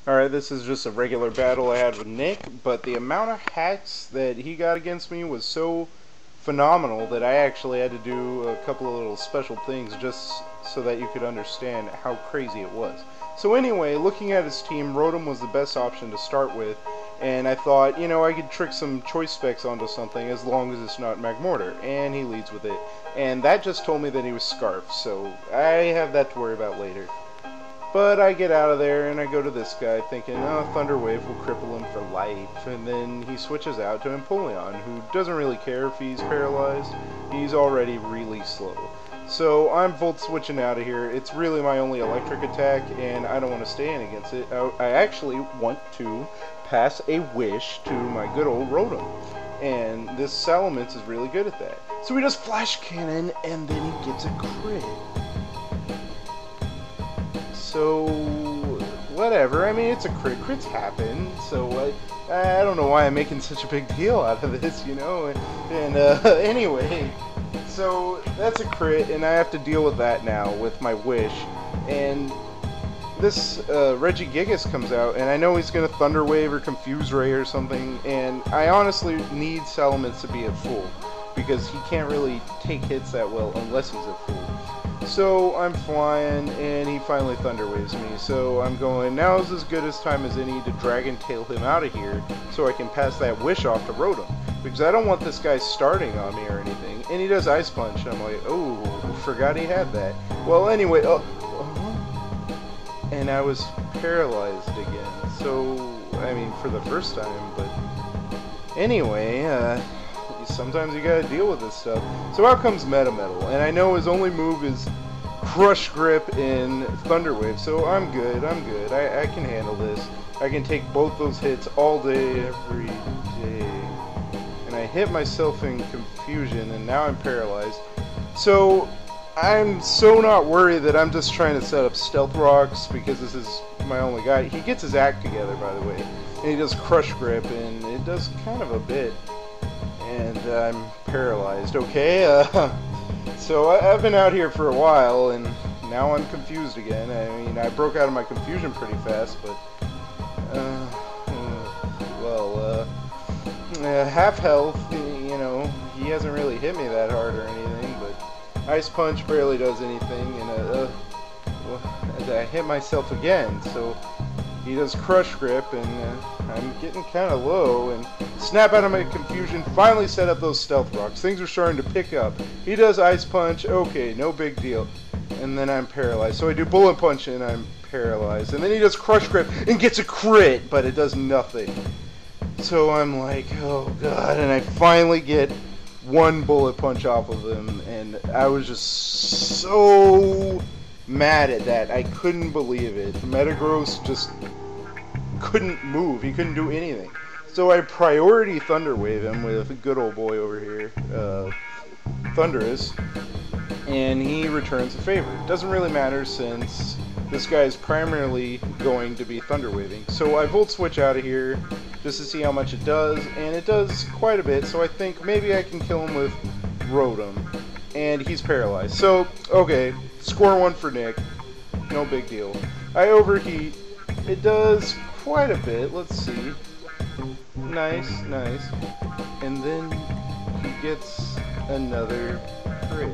Alright, this is just a regular battle I had with Nick, but the amount of hacks that he got against me was so phenomenal that I actually had to do a couple of little special things just so that you could understand how crazy it was. So anyway, looking at his team, Rotom was the best option to start with, and I thought, you know, I could trick some choice specs onto something as long as it's not Magmortar, and he leads with it. And that just told me that he was Scarf, so I have that to worry about later. But I get out of there and I go to this guy thinking, oh, Thunder Wave will cripple him for life. And then he switches out to Empoleon, who doesn't really care if he's paralyzed. He's already really slow. So I'm Volt switching out of here. It's really my only electric attack, and I don't want to stay in against it. I actually want to pass a wish to my good old Rotom. And this Salamence is really good at that. So he does Flash Cannon, and then he gets a crit. So, whatever. I mean, it's a crit. Crits happen. So, I don't know why I'm making such a big deal out of this, you know? And anyway, so that's a crit, and I have to deal with that now with my wish. And this Regigigas comes out, and I know he's going to Thunder Wave or Confuse Ray or something, and I honestly need Salamence to be at full, because he can't really take hits that well unless he's at full. So I'm flying, and he finally Thunder Waves me. So I'm going, now's as good as time as any to Dragon Tail him out of here, so I can pass that wish off to Rotom. Because I don't want this guy starting on me or anything. And he does Ice Punch. I'm like, oh, forgot he had that. Well, anyway, and I was paralyzed again. So, I mean, for the first time, but anyway, sometimes you gotta deal with this stuff. So out comes Meta Metal, and I know his only move is Crush Grip and Thunder Wave, so I'm good, I can handle this. I can take both those hits all day, every day. And I hit myself in confusion, and now I'm paralyzed. So I'm so not worried that I'm just trying to set up Stealth Rocks, because this is my only guy. He gets his act together, by the way, and he does Crush Grip, and it does kind of a bit. And I'm paralyzed, okay? So I've been out here for a while, and now I'm confused again. I mean, I broke out of my confusion pretty fast, but, half health, you know, he hasn't really hit me that hard or anything, but Ice Punch barely does anything, and, I hit myself again, so he does Crush Grip, and I'm getting kind of low, and snap out of my confusion, finally set up those Stealth Rocks. Things are starting to pick up. He does Ice Punch, okay, no big deal. And then I'm paralyzed. So I do Bullet Punch, and I'm paralyzed. And then he does Crush Grip, and gets a crit, but it does nothing. So I'm like, oh god, and I finally get one Bullet Punch off of him, and I was just so mad at that. I couldn't believe it. Metagross just couldn't move. He couldn't do anything. So I priority Thunder Wave him with a good old boy over here, Thundurus, and he returns a favor. It doesn't really matter since this guy is primarily going to be Thunder Waving. So I Volt Switch out of here just to see how much it does, and it does quite a bit, so I think maybe I can kill him with Rotom. And he's paralyzed. So, okay, score one for Nick. No big deal. I overheat. It does quite a bit. Let's see. Nice, nice. And then he gets another crit.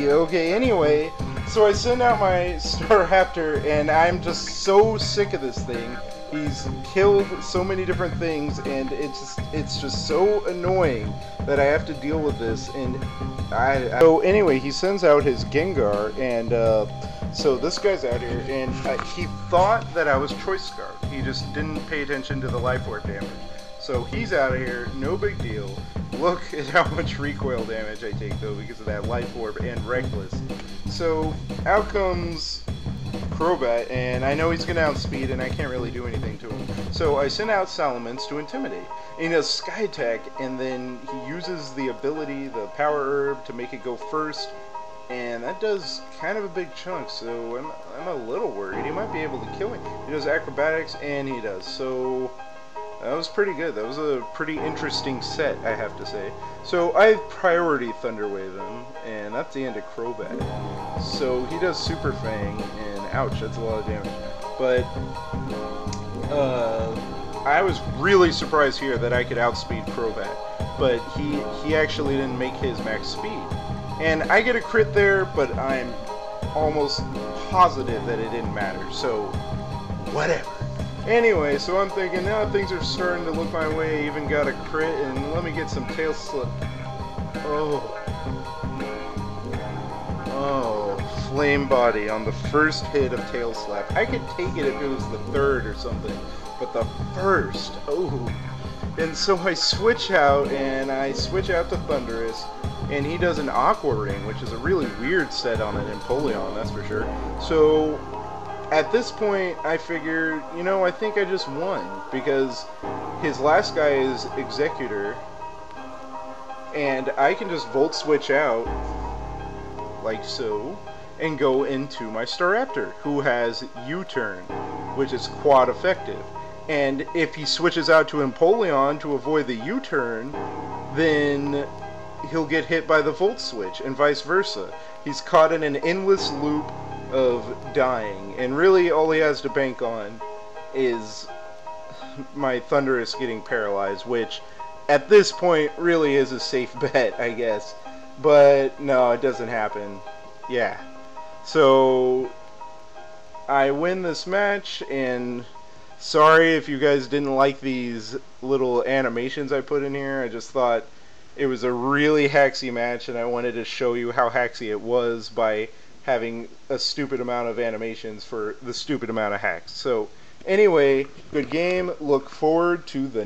Okay, anyway, so I send out my Staraptor, and I'm just so sick of this thing. He's killed so many different things, and it's just so annoying that I have to deal with this. And so anyway, he sends out his Gengar, and so this guy's out here, and he thought that I was Choice Scarf. He just didn't pay attention to the Life Orb damage. So he's out of here, no big deal. Look at how much recoil damage I take though because of that Life Orb and Reckless. So out comes Crobat, and I know he's going to outspeed, and I can't really do anything to him. So I send out Salamence to Intimidate. And he does Sky Attack, and then he uses the ability, the Power Herb, to make it go first. And that does kind of a big chunk, so I'm a little worried. He might be able to kill me. He does Acrobatics, and he does. So That was pretty good. That was a pretty interesting set, I have to say. So I priority Thunderwave him, and that's the end of Crobat. So he does Super Fang, and ouch, that's a lot of damage. But I was really surprised here that I could outspeed Crobat, but he actually didn't make his max speed. And I get a crit there, but I'm almost positive that it didn't matter, so whatever. Anyway, so I'm thinking, now things are starting to look my way. I even got a crit, and let me get some Tail Slip. Oh, Flame Body on the first hit of Tail Slap. I could take it if it was the third or something, but the first, oh. And so I switch out, and I switch out to Thundurus, and he does an Aqua Ring, which is a really weird set on an Empoleon, that's for sure. So at this point, I figured, you know, I think I just won, because his last guy is Executor, and I can just Volt Switch out, like so, and go into my Staraptor, who has U-Turn, which is quad effective. And if he switches out to Empoleon to avoid the U-Turn, then he'll get hit by the Volt Switch, and vice versa. He's caught in an endless loop of dying, and really all he has to bank on is my Thundurus getting paralyzed, which at this point really is a safe bet, I guess. But no, it doesn't happen. Yeah. So I win this match, and sorry if you guys didn't like these little animations I put in here. I just thought it was a really haxy match, and I wanted to show you how haxy it was by having a stupid amount of animations for the stupid amount of hacks. So anyway, good game. Look forward to the